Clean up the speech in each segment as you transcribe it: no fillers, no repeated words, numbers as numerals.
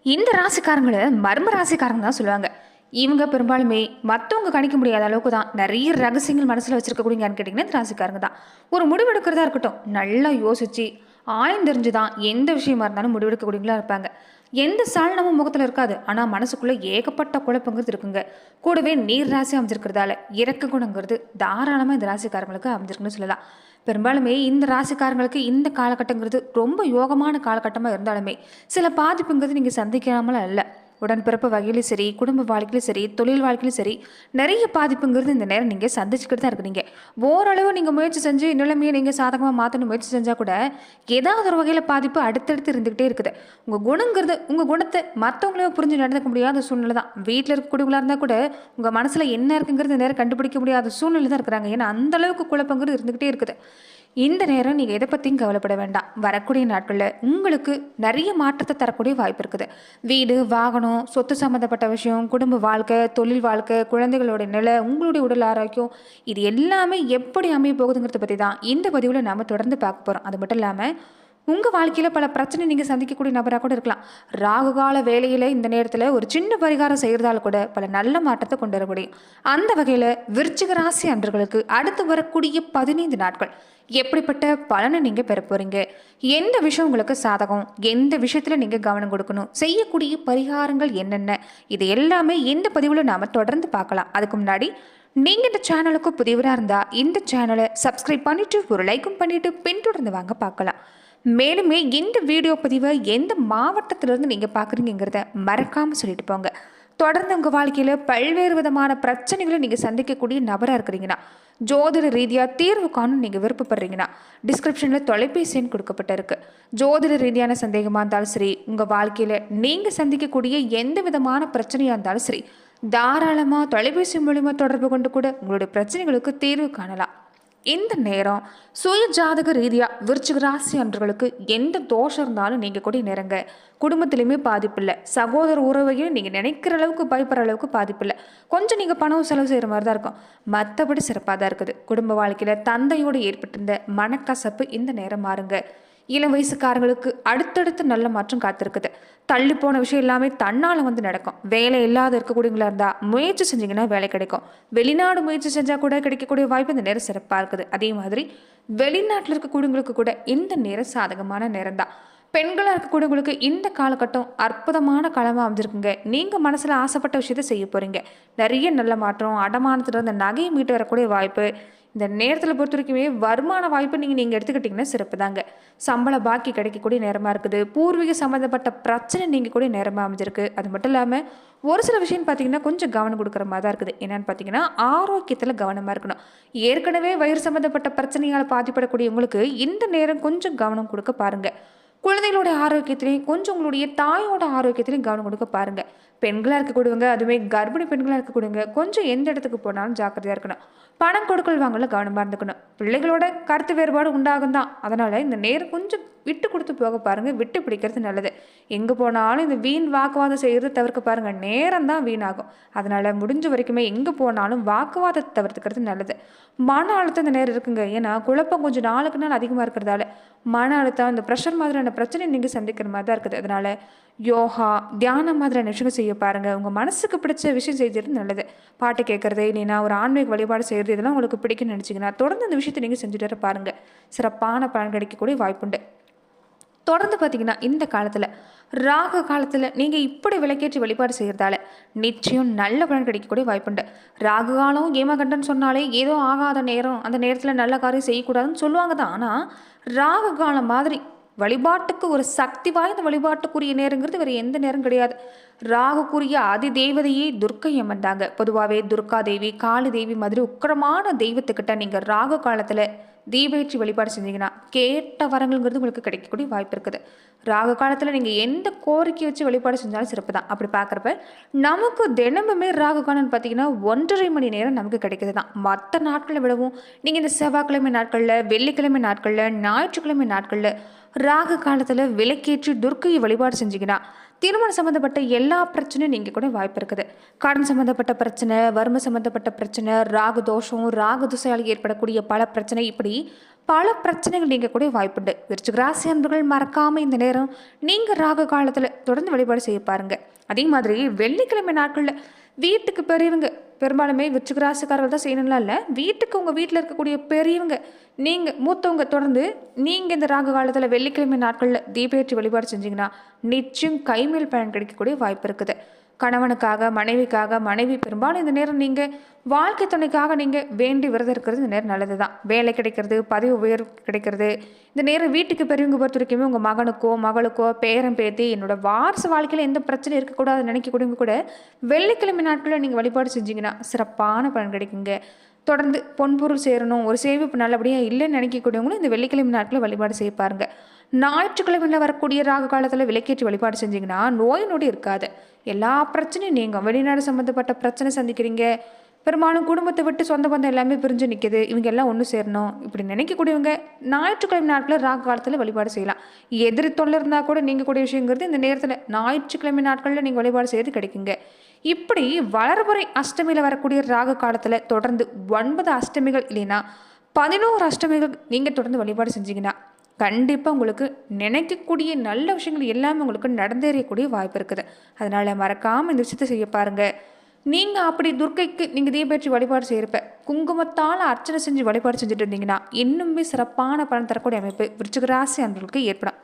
இந்த ராசிக்காரங்களை மர்ம ராசிக்காரங்க தான் சொல்லுவாங்க. இவங்க பெரும்பாலுமே மற்றவங்க கணிக்க முடியாத அளவுக்கு தான் நிறைய ரகசியங்கள் மனசில் வச்சிருக்கக்கூடியன்னு கேட்டிங்கன்னா இந்த ராசிக்காரங்க தான். ஒரு முடிவெடுக்கிறதா இருக்கட்டும், நல்லா யோசிச்சு ஆய்ந்தறிஞ்சு தான் எந்த விஷயமா இருந்தாலும் முடிவெடுக்கக்கூடியவங்களா இருப்பாங்க. எந்த சாலனமும் முகத்தில் இருக்காது, ஆனால் மனசுக்குள்ளே ஏகப்பட்ட குழப்பங்கிறது இருக்குங்க. கூடவே நீர் ராசி அமைஞ்சிருக்கிறதால இறக்க குணங்கிறது தாராளமாக இந்த ராசிக்காரங்களுக்கு அமைஞ்சிருக்குன்னு சொல்லலாம். பெரும்பாலுமே இந்த ராசிக்காரங்களுக்கு இந்த காலகட்டங்கிறது ரொம்ப யோகமான காலகட்டமாக இருந்தாலுமே சில பாதிப்புங்கிறது நீங்கள் சந்திக்காமலாம் இல்லை. உடன்பிறப்பு வகையிலும் சரி, குடும்ப வாழ்க்கையிலும் சரி, தொழில் வாழ்க்கையிலும் சரி, நிறைய பாதிப்புங்கிறது இந்த நேரம் நீங்கள் சந்திச்சுக்கிட்டு தான் இருக்கிறீங்க. ஓரளவு நீங்கள் முயற்சி செஞ்சு நிலைமையை நீங்கள் சாதகமாக மாற்றணும் முயற்சி செஞ்சால் கூட ஏதாவது ஒரு வகையில் பாதிப்பு அடுத்தடுத்து இருந்துக்கிட்டே இருக்குது. உங்கள் குணத்தை மற்றவங்களே புரிஞ்சு நடந்துக்க முடியாத சூழ்நிலை தான். வீட்டில் இருக்கக்கூடியவங்களா இருந்தால் கூட உங்கள் மனசில் என்ன இருக்குங்கிறது நேரம் கண்டுபிடிக்க முடியாத சூழ்நிலை தான் இருக்கிறாங்க. ஏன்னா அந்தளவுக்கு குழப்பங்கிறது இருந்துக்கிட்டே இருக்குது. இந்த நேரம் நீங்கள் எதை பற்றியும் கவலைப்பட வேண்டாம். வரக்கூடிய நாட்களில் உங்களுக்கு நிறைய மாற்றத்தை தரக்கூடிய வாய்ப்பு இருக்குது. வீடு, வாகனம், சொத்து சம்மந்தப்பட்ட விஷயம், குடும்ப வாழ்க்கை, தொழில் வாழ்க்கை, குழந்தைகளோட நிலை, உங்களுடைய உடல் ஆரோக்கியம், இது எல்லாமே எப்படி அமைய போகுதுங்கிறத பற்றி தான் இந்த பதிவில் நாம் தொடர்ந்து பார்க்க போகிறோம். அது மட்டும் இல்லாமல் உங்கள் வாழ்க்கையில் பல பிரச்சனை நீங்கள் சந்திக்கக்கூடிய நபராக கூட இருக்கலாம். ராகுகால வேலையில் இந்த நேரத்தில் ஒரு சின்ன பரிகாரம் செய்கிறதால கூட பல நல்ல மாற்றத்தை கொண்டு வர முடியும். அந்த வகையில் விருச்சிக ராசி அன்றர்களுக்கு அடுத்து வரக்கூடிய 15 நாட்கள் எப்படிப்பட்ட பலனை நீங்கள் பெற போகிறீங்க, எந்த விஷயம் உங்களுக்கு சாதகம், எந்த விஷயத்தில் நீங்கள் கவனம் கொடுக்கணும், செய்யக்கூடிய பரிகாரங்கள் என்னென்ன, இது எல்லாமே இந்த பதிவில் நாம் தொடர்ந்து பார்க்கலாம். அதுக்கு முன்னாடி நீங்கள் இந்த சேனலுக்கு புதியவராக இருந்தால் இந்த சேனலை சப்ஸ்கிரைப் பண்ணிவிட்டு ஒரு லைக்கும் பண்ணிவிட்டு பின்தொடர்ந்து வாங்க பார்க்கலாம். மேலுமே இந்த வீடியோ பதிவை எந்த மாவட்டத்திலிருந்து நீங்கள் பார்க்குறீங்கிறத மறக்காமல் சொல்லிட்டு போங்க. தொடர்ந்து உங்கள் வாழ்க்கையில் பல்வேறு விதமான பிரச்சனைகளை நீங்கள் சந்திக்கக்கூடிய நபராக இருக்கிறீங்கன்னா, ஜோதிட ரீதியாக தீர்வு காணும் நீங்கள் விருப்பப்படுறீங்கன்னா டிஸ்கிரிப்ஷனில் தொலைபேசி எண் கொடுக்கப்பட்டிருக்கு. ஜோதிட ரீதியான சந்தேகமாக இருந்தாலும் சரி, உங்கள் வாழ்க்கையில் நீங்கள் சந்திக்கக்கூடிய எந்த விதமான பிரச்சனையாக இருந்தாலும் சரி, தாராளமாக தொலைபேசி மூலிமா தொடர்பு கொண்டு கூட உங்களுடைய பிரச்சனைகளுக்கு தீர்வு காணலாம். இந்த நேரம் சுய ஜாதக ரீதியாக விருச்சிக ராசி அன்றர்களுக்கு எந்த தோஷம் இருந்தாலும் நீங்கள் கூட நேரங்க. குடும்பத்திலையுமே பாதிப்பில்லை, சகோதர உறவையும் நீங்கள் நினைக்கிற அளவுக்கு பயப்படுற அளவுக்கு பாதிப்பில்லை. கொஞ்சம் நீங்கள் பணம் செலவு செய்கிற மாதிரி தான் இருக்கும், மற்றபடி சிறப்பாக தான் இருக்குது. குடும்ப வாழ்க்கையில் தந்தையோடு ஏற்பட்டிருந்த மனக்கசப்பு இந்த நேரம் மாறுங்க. இளம் வயசுக்காரங்களுக்கு அடுத்தடுத்து நல்ல மாற்றம் காத்திருக்குது. தள்ளி போன விஷயம் எல்லாமே தன்னால் நடக்கும். வேலை இல்லாத இருக்கக்கூடியவங்களா இருந்தால் முயற்சி செஞ்சிங்கன்னா வேலை கிடைக்கும். வெளிநாடு முயற்சி செஞ்சால் கூட கிடைக்கக்கூடிய வாய்ப்பு இந்த நேரம் சிறப்பாக இருக்குது. அதே மாதிரி வெளிநாட்டில் இருக்கக்கூடியவங்களுக்கு கூட இந்த நேரம் சாதகமான நேரம் தான். பெண்களாக இருக்கக்கூடியவங்களுக்கு இந்த காலகட்டம் அற்புதமான காலமாக அமைஞ்சிருக்குங்க. நீங்கள் மனசில் ஆசைப்பட்ட விஷயத்தை செய்ய போகிறீங்க. நிறைய நல்ல மாற்றம், அடமானத்தில் இருந்த நகையை மீட்டு வரக்கூடிய வாய்ப்பு இந்த நேரத்தில் பொறுத்த வரைக்குமே வருமான வாய்ப்பு நீங்கள் எடுத்துக்கிட்டிங்கன்னா சிறப்பு தாங்க. சம்பள பாக்கி கிடைக்கக்கூடிய நேரமாக இருக்குது. பூர்வீக சம்மந்தப்பட்ட பிரச்சனை நீங்கள் கூட நேரமாக அமைஞ்சிருக்கு. அது மட்டும் இல்லாமல் ஒரு சில விஷயம் பார்த்தீங்கன்னா கொஞ்சம் கவனம் கொடுக்குற மாதிரி தான் இருக்குது. என்னென்னு பார்த்தீங்கன்னா ஆரோக்கியத்தில் கவனமாக இருக்கணும். ஏற்கனவே வயிறு சம்மந்தப்பட்ட பிரச்சனையால் பாதிப்படக்கூடியவங்களுக்கு இந்த நேரம் கொஞ்சம் கவனம் கொடுக்க பாருங்கள். குழந்தைகளோட ஆரோக்கியத்திலையும் கொஞ்சம் உங்களுடைய தாயோட ஆரோக்கியத்திலையும் கவனம் கொடுக்க பாருங்கள். பெண்களாக இருக்கக்கூடியவங்க, அதுவே கர்ப்பிணி பெண்களாக இருக்கக்கூடியவங்க கொஞ்சம் எந்த இடத்துக்கு போனாலும் ஜாக்கிரதையாக இருக்கணும். பணம் கொடுக்கல் வாங்கல கவனமாக இருந்துக்கணும். பிள்ளைகளோட கருத்து வேறுபாடு உண்டாகும் தான். அதனால் இந்த நேரம் கொஞ்சம் விட்டு கொடுத்து போக பாருங்கள். விட்டு பிடிக்கிறது நல்லது. எங்கே போனாலும் இந்த வீண் வாக்குவாதம் செய்கிறது தவிர்க்க பாருங்கள். நேரம் தான் வீணாகும். அதனால் முடிஞ்ச வரைக்குமே எங்கே போனாலும் வாக்குவாதத்தை தவிர்த்துக்கிறது நல்லது. மன அழுத்தம் இந்த நேரம் இருக்குங்க. ஏன்னா குழப்பம் கொஞ்சம் நாளுக்கு நாள் அதிகமாக இருக்கிறதால மன அழுத்தம், இந்த ப்ரெஷர் மாதிரியான பிரச்சனை நீங்கள் சந்திக்கிற மாதிரி தான் இருக்குது. அதனால் யோகா, தியானம் மாதிரியான விஷயங்கள் செய்ய பாருங்கள். உங்கள் மனசுக்கு பிடிச்ச விஷயம் செய்கிறது நல்லது. பாட்டு கேட்குறது, இல்லைன்னா ஒரு ஆன்மீக வழிபாடு செய்கிறது, இதெல்லாம் உங்களுக்கு பிடிக்குன்னு நினச்சிங்கன்னா தொடர்ந்து அந்த விஷயத்தை நீங்கள் செஞ்சுட்டு வர பாருங்கள். சிறப்பான பலன் கிடைக்கக்கூடிய வாய்ப்புண்டு. தொடர்ந்து பார்த்தீங்கன்னா இந்த காலத்தில் ராகு காலத்தில் நீங்கள் இப்படி விளக்கேற்றி வழிபாடு செய்கிறதால நிச்சயம் நல்ல பலன் கிடைக்கக்கூடிய வாய்ப்புண்டு. ராகு காலம் ஏமகண்டன்னு சொன்னாலே ஏதோ ஆகாத நேரம், அந்த நேரத்தில் நல்ல காரியம் செய்யக்கூடாதுன்னு சொல்லுவாங்க தான். ஆனால் ராகு காலம் மாதிரி வழிபாட்டுக்கு ஒரு சக்தி வாய்ந்த வழிபாட்டுக்குரிய நேரங்கிறது வேறு எந்த நேரம் கிடையாது. ராகுக்குரிய ஆதி தேவதையே துர்க்கை அம்மன் தாங்க. பொதுவாகவே துர்கா தேவி, காளி தேவி மாதிரி உக்கிரமான தெய்வத்துக்கிட்ட நீங்கள் ராகு காலத்தில் தீபேற்றி வழிபாடு செஞ்சீங்கன்னா கேட்ட வரங்கள்ங்கிறது உங்களுக்கு கிடைக்கக்கூடிய வாய்ப்பு இருக்குது. ராகு காலத்தில் நீங்கள் எந்த கோரிக்கை வச்சு வழிபாடு செஞ்சாலும் சிறப்பு தான். அப்படி பார்க்குறப்ப நமக்கு தினமுமே ராகு காலம் பார்த்தீங்கன்னா 1.5 மணி நேரம் நமக்கு கிடைக்கிது தான். மற்ற நாட்களை விடவும் நீங்கள் இந்த செவ்வாய்க்கிழமை நாட்களில், வெள்ளிக்கிழமை நாட்களில், ஞாயிற்றுக்கிழமை நாட்களில் ராகு காலத்தில் விளக்கேற்றி துர்க்கையை வழிபாடு செஞ்சீங்கன்னா திருமணம் சம்மந்தப்பட்ட எல்லா பிரச்சனையும் நீங்கள் கூட வாய்ப்பு இருக்குது. கடன் சம்மந்தப்பட்ட பிரச்சனை, வறுமை சம்மந்தப்பட்ட பிரச்சனை, ராகு தோஷம், ராகு திசையால் ஏற்படக்கூடிய பல பிரச்சனை, இப்படி பல பிரச்சனைகள் நீங்கக்கூடிய வாய்ப்புண்டு. விருச்சிக ராசி அன்பர்கள் மறக்காமல் இந்த நேரம் நீங்கள் ராகு காலத்தில் தொடர்ந்து வழிபாடு செய்ய பாருங்க. அதே மாதிரி வெள்ளிக்கிழமை நாட்களில் வீட்டுக்கு பெரியவங்க, பெரும்பாலுமே விருச்சிக ராசிக்காரர்கள் தான் செய்யணும்லாம் இல்லை, வீட்டுக்கு உங்கள் வீட்டில் இருக்கக்கூடிய பெரியவங்க, நீங்கள் மூத்தவங்க தொடர்ந்து நீங்கள் இந்த ராகு காலத்தில் வெள்ளிக்கிழமை நாட்களில் தீபேற்றி வழிபாடு செஞ்சீங்கன்னா நிச்சயம் கைமேல் பயன் கிடைக்கக்கூடிய வாய்ப்பு இருக்குது. கணவனுக்காக, மனைவிக்காக, மனைவி பெரும்பாலும் இந்த நேரம் நீங்கள் வாழ்க்கை துணைக்காக நீங்கள் வேண்டி விரதம் இருக்கிறது இந்த நேரம் நல்லது தான். வேலை கிடைக்கிறது, பதவி உயர்வு கிடைக்கிறது. இந்த நேரம் வீட்டுக்கு பெரியவங்க பொறுத்த வரைக்குமே உங்கள் மகனுக்கோ மகளுக்கோ பேரன் பேத்தி என்னோட வாரச வாழ்க்கையில் எந்த பிரச்சனை இருக்கக்கூடாதுன்னு நினைக்கக்கூடியவங்க கூட வெள்ளிக்கிழமை நாட்களில் நீங்கள் வழிபாடு செஞ்சீங்கன்னா சிறப்பான பலன் கிடைக்குங்க. தொடர்ந்து பொன்பொருள் சேரணும், ஒரு சேமிப்பு நல்லபடியாக இல்லைன்னு நினைக்கக்கூடியவங்களும் இந்த வெள்ளிக்கிழமை நாட்களில் வழிபாடு செய்ய பாருங்க. ஞாயிற்றுக்கிழமையில் வரக்கூடிய ராகு காலத்தில் விளக்கேற்றி வழிபாடு செஞ்சிங்கன்னா நோய் நொடி இருக்காது. எல்லா பிரச்சனையும் நீங்கள் வெளிநாடு சம்மந்தப்பட்ட பிரச்சனை சந்திக்கிறீங்க, பெரும்பாலும் குடும்பத்தை விட்டு சொந்த பந்தம் எல்லாமே பிரிஞ்சு நிற்கிது, இவங்க எல்லாம் ஒன்று சேரணும் இப்படி நினைக்கக்கூடியவங்க ஞாயிற்றுக்கிழமை நாட்களில் ராகு காலத்தில் வழிபாடு செய்யலாம். எதிரி தொல்லை இருந்தால் கூட நீங்கள் கூடிய விஷயங்கிறது இந்த நேரத்தில் ஞாயிற்றுக்கிழமை நாட்களில் நீங்கள் வழிபாடு செய்து கிடைக்குங்க. இப்படி வளர்புறை அஷ்டமியில் வரக்கூடிய ராகு காலத்தில் தொடர்ந்து 9 அஷ்டமிகள் இல்லைன்னா 11 அஷ்டமிகள் நீங்கள் தொடர்ந்து வழிபாடு செஞ்சீங்கன்னா கண்டிப்பாக உங்களுக்கு நினைக்கக்கூடிய நல்ல விஷயங்கள் எல்லாமே உங்களுக்கு நடந்தேறக்கூடிய வாய்ப்பு இருக்குது. அதனால் மறக்காமல் இந்த விஷயத்தை செய்ய பாருங்கள். நீங்கள் அப்படி துர்க்கைக்கு நீங்கள் தீபேற்றி வழிபாடு செய்கிறப்ப குங்குமத்தால் அர்ச்சனை செஞ்சு வழிபாடு செஞ்சுட்டு இருந்தீங்கன்னா இன்னுமே சிறப்பான பலன் தரக்கூடிய அமைப்பு விருச்சிக ராசி அன்பர்களுக்கு ஏற்படும்.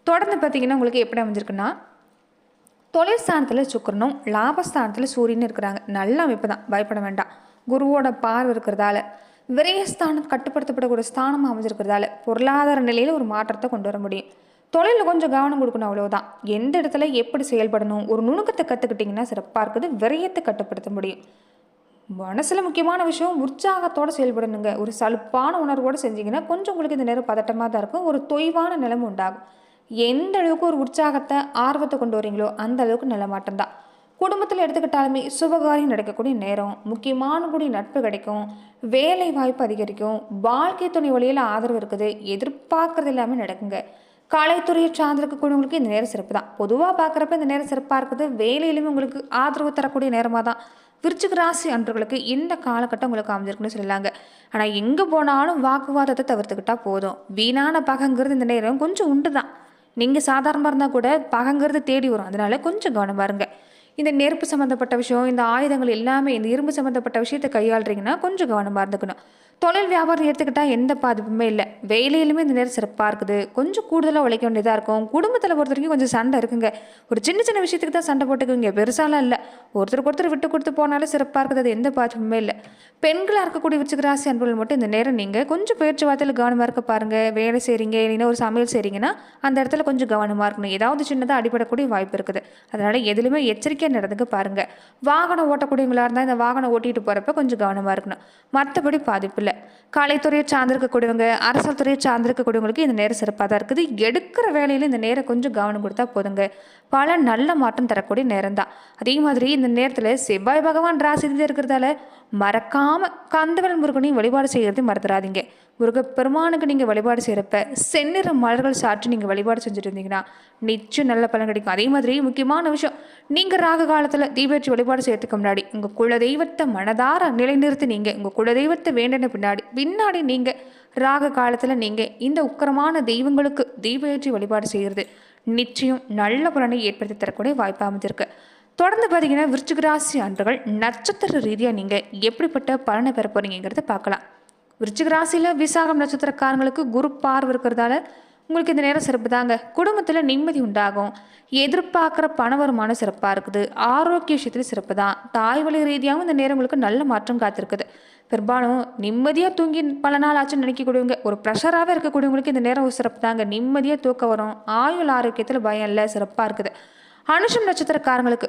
தொடர்ந்து பார்த்தீங்கன்னா உங்களுக்கு எப்படி அமைஞ்சிருக்குன்னா, தொழில் ஸ்தானத்தில் சுக்கிரனும் லாபஸ்தானத்தில் சூரியனும் இருக்கிறாங்க. நல்ல அமைப்பு தான், பயப்பட வேண்டாம். குருவோட பார்வை இருக்கிறதால விரயஸ்தானம் கட்டுப்படுத்தப்படக்கூடிய ஸ்தானம் அமைஞ்சிருக்கிறதால பொருளாதார நிலையில் ஒரு மாற்றத்தை கொண்டு வர முடியும். தொழிலில் கொஞ்சம் கவனம் கொடுக்கணும், அவ்வளோதான். எந்த இடத்துல எப்படி செயல்படணும் ஒரு நுணுக்கத்தை கற்றுக்கிட்டிங்கன்னா சிறப்பாக இருக்குது. விரயத்தை கட்டுப்படுத்த முடியும். மனசில் முக்கியமான விஷயம் உற்சாகத்தோடு செயல்படணுங்க. ஒரு சலுப்பான உணர்வோடு செஞ்சிங்கன்னா கொஞ்சம் உங்களுக்கு இந்த நேரம் பதட்டமாக தான் இருக்கும், ஒரு தொய்வான நிலைமை உண்டாகும். எந்த அளவுக்கு ஒரு உற்சாகத்தை ஆர்வத்தை கொண்டு வரீங்களோ அந்த அளவுக்கு நல்ல மாற்றம் தான். குடும்பத்தில் எடுத்துக்கிட்டாலுமே சுபகாரியம் நடக்கக்கூடிய நேரம், முக்கியமான கூடிய நட்பு கிடைக்கும், வேலை வாய்ப்பு அதிகரிக்கும், வாழ்க்கை துணை வழியில் ஆதரவு இருக்குது, எதிர்பார்க்கறது எல்லாமே நடக்குங்க. கலைத்துறையை சார்ந்திருக்கக்கூடியவங்களுக்கு இந்த நேரம் சிறப்பு தான். பொதுவாக பார்க்குறப்ப இந்த நேரம் சிறப்பாக இருக்குது. வேலையிலுமே உங்களுக்கு ஆதரவு தரக்கூடிய நேரமாக தான் விருச்சிக ராசி அன்பர்களுக்கு இந்த காலகட்டம் உங்களுக்கு அமைஞ்சிருக்குன்னு சொல்லலாங்க. ஆனால் எங்கே போனாலும் வாக்குவாதத்தை தவிர்த்துக்கிட்டா போதும். வீணான பகைங்கிறது இந்த நேரம் கொஞ்சம் உண்டு தான். நீங்கள் சாதாரணமாக இருந்தால் கூட பகைங்கிறது தேடி வரும். அதனால கொஞ்சம் கவனமாக இருங்க. இந்த நெருப்பு சம்மந்தப்பட்ட விஷயம், இந்த ஆயுதங்கள் எல்லாமே, இந்த இரும்பு சம்மந்தப்பட்ட விஷயத்தை கையாளுறீங்கன்னா கொஞ்சம் கவனமாக இருந்துக்கணும். தொழில் வியாபாரம் எடுத்துக்கிட்டால் எந்த பாதிப்புமே இல்லை. வேலையிலுமே இந்த நேரம் சிறப்பாக இருக்குது. கொஞ்சம் கூடுதலாக உழைக்க வேண்டியதாக இருக்கும். குடும்பத்தில் பொறுத்த வரைக்கும் கொஞ்சம் சண்டை இருக்குங்க. ஒரு சின்ன சின்ன விஷயத்துக்கு தான் சண்டை போட்டுக்குவீங்க, பெருசாலாம் இல்லை. ஒருத்தருக்கு ஒருத்தர் விட்டு கொடுத்து போனாலும் சிறப்பாக இருக்குது. அது எந்த பாதிப்புமே இல்லை. பெண்களாக இருக்கக்கூடிய விருச்சிக ராசி அன்பர்கள் மட்டும் இந்த நேரம் நீங்கள் கொஞ்சம் பேச்சுவார்த்தையில் கவனமாக இருக்க பாருங்கள். வேலை செய்கிறீங்க, இல்லைன்னா ஒரு சமையல் செய்கிறீங்கன்னா அந்த இடத்துல கொஞ்சம் கவனமாக இருக்கணும். ஏதாவது சின்னதாக அடிபடக்கூடிய வாய்ப்பு இருக்குது. அதனால் எதுலையுமே எச்சரிக்கையாக நடந்துக்க பாருங்கள். வாகனம் ஓட்டக்கூடியவங்களாக இருந்தால் இந்த வாகனம் ஓட்டிகிட்டு போகிறப்ப கொஞ்சம் கவனமாக இருக்கணும். மற்றபடி பாதிப்பு இல்லை. கலைத்துறையை சார்ந்திருக்கக்கூடியவங்க, அரசியல் துறையை சார்ந்திருக்கக்கூடியவங்களுக்கு இந்த நேரம் சிறப்பாக தான் இருக்குது. எடுக்கிற வேலையில் இந்த நேரம் கொஞ்சம் கவனம் கொடுத்தா போதுங்க. பல நல்ல மாற்றம் தரக்கூடிய நேரம் தான். அதே மாதிரி இந்த நேரத்தில் செவ்வாய் பகவான் ராசியில் இருக்கிறதால மறக்காமல் கந்தவேல் முருகனையும் வழிபாடு செய்கிறது மறந்துடாதீங்க. முருகப்பெருமானுக்கு நீங்கள் வழிபாடு செய்கிறப்ப செந்நிற மலர்கள் சாற்றி நீங்கள் வழிபாடு செஞ்சுட்டு இருந்தீங்கன்னா நிச்சயம் நல்ல பலன் கிடைக்கும். அதே மாதிரி முக்கியமான விஷயம், நீங்கள் ராகு காலத்தில் தீபேற்றி வழிபாடு செய்யறதுக்கு முன்னாடி உங்கள் குலதெய்வத்தை மனதார நிலைநிறுத்தி நீங்கள் உங்கள் குலதெய்வத்தை வேண்டின பின்னாடி நீங்கள் ராகு காலத்தில் நீங்கள் இந்த உக்கிரமான தெய்வங்களுக்கு தீபேற்றி வழிபாடு செய்கிறது நிச்சயம் நல்ல பலனை ஏற்படுத்தி தரக்கூடிய வாய்ப்பு அமைஞ்சிருக்கு. தொடர்ந்து பார்த்தீங்கன்னா விருச்சிக ராசி அன்பர்கள் நட்சத்திர ரீதியாக நீங்கள் எப்படிப்பட்ட பலனை பெற போறீங்கிறத பார்க்கலாம். விருச்சிக ராசியில் விசாகம் நட்சத்திரக்காரங்களுக்கு குரு பார்வை இருக்கிறதால உங்களுக்கு இந்த நேரம் சிறப்பு தாங்க. குடும்பத்தில் நிம்மதி உண்டாகும். எதிர்பார்க்குற பண வருமானம் சிறப்பாக இருக்குது. ஆரோக்கிய விஷயத்தில் சிறப்பு தான். தாய் வழி ரீதியாகவும் இந்த நேரம் உங்களுக்கு நல்ல மாற்றம் காத்திருக்குது. பெரும்பாலும் நிம்மதியாக தூங்கி பல நாள் ஆச்சுன்னு நினைக்கக்கூடியவங்க, ஒரு ப்ரெஷராகவே இருக்கக்கூடியவங்களுக்கு இந்த நேரம் ஒரு சிறப்பு தாங்க. நிம்மதியாக தூக்கம் வரும். ஆயுள் ஆரோக்கியத்தில் பயம் இல்லை, சிறப்பாக இருக்குது. அனுஷம் நட்சத்திரக்காரங்களுக்கு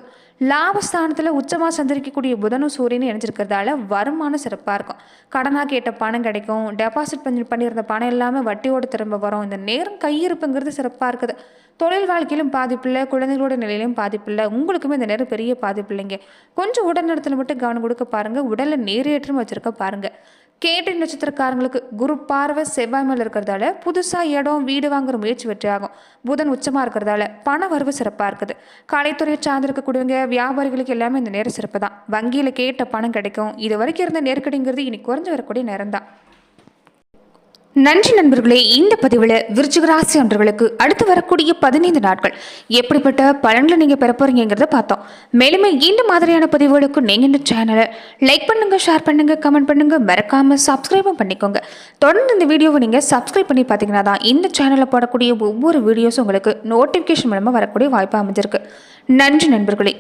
லாபஸ்தானத்தில் உச்சமாக சந்திரிக்கக்கூடிய புதனும் சூரியனும் இணைஞ்சிருக்கிறதால வருமானம் சிறப்பாக இருக்கும். கடனாக கேட்ட பணம் கிடைக்கும். டெபாசிட் பண்ணியிருந்த பணம் எல்லாமே வட்டியோடு திரும்ப வரும். இந்த நேரம் கையிருப்புங்கிறது சிறப்பாக இருக்குது. தொழில் வாழ்க்கையிலும் பாதிப்பில்லை, குழந்தைகளோட நிலையிலும் பாதிப்பில்லை. உங்களுக்குமே இந்த நேரம் பெரிய பாதிப்பு இல்லைங்க. கொஞ்சம் உடல்நலத்தில் மட்டும் கவனம் கொடுக்க பாருங்கள். உடலில் நேரேற்றம் வச்சுருக்க பாருங்கள். கேட்டை நட்சத்திரக்காரங்களுக்கு குரு பார்வை செவ்வாய் மேலே இருக்கிறதால புதுசாக இடம் வீடு வாங்குற முயற்சி வெற்றியாகும். புதன் உச்சமாக இருக்கிறதால பண வரவு சிறப்பாக இருக்குது. கலைத்துறையை சார்ந்திருக்கக்கூடியவங்க, வியாபாரிகளுக்கு எல்லாமே இந்த நேரம் சிறப்பு தான். வங்கியில் கேட்ட பணம் கிடைக்கும். இது வரைக்கும் இருந்த நெருக்கடிங்கிறது இனி குறைஞ்சு வரக்கூடிய நேரம் தான். நன்றி நண்பர்களே. இந்த பதிவில் விருச்சிக ராசி அன்றர்களுக்கு அடுத்து வரக்கூடிய 15 நாட்கள் எப்படிப்பட்ட பலன்களை நீங்கள் பெற போறீங்கிறத பார்த்தோம். மேலுமே இந்த மாதிரியான பதிவுகளுக்கு நீங்கள் இந்த சேனலை லைக் பண்ணுங்க, ஷேர் பண்ணுங்க, கமெண்ட் பண்ணுங்க, மறக்காம சப்ஸ்கிரைபும் பண்ணிக்கோங்க. தொடர்ந்து இந்த வீடியோவை நீங்கள் சப்ஸ்கிரைப் பண்ணி பார்த்தீங்கன்னா தான் இந்த சேனலில் போடக்கூடிய ஒவ்வொரு வீடியோஸும் உங்களுக்கு நோட்டிஃபிகேஷன் மூலமாக வரக்கூடிய வாய்ப்பு அமைஞ்சிருக்கு. நன்றி நண்பர்களே.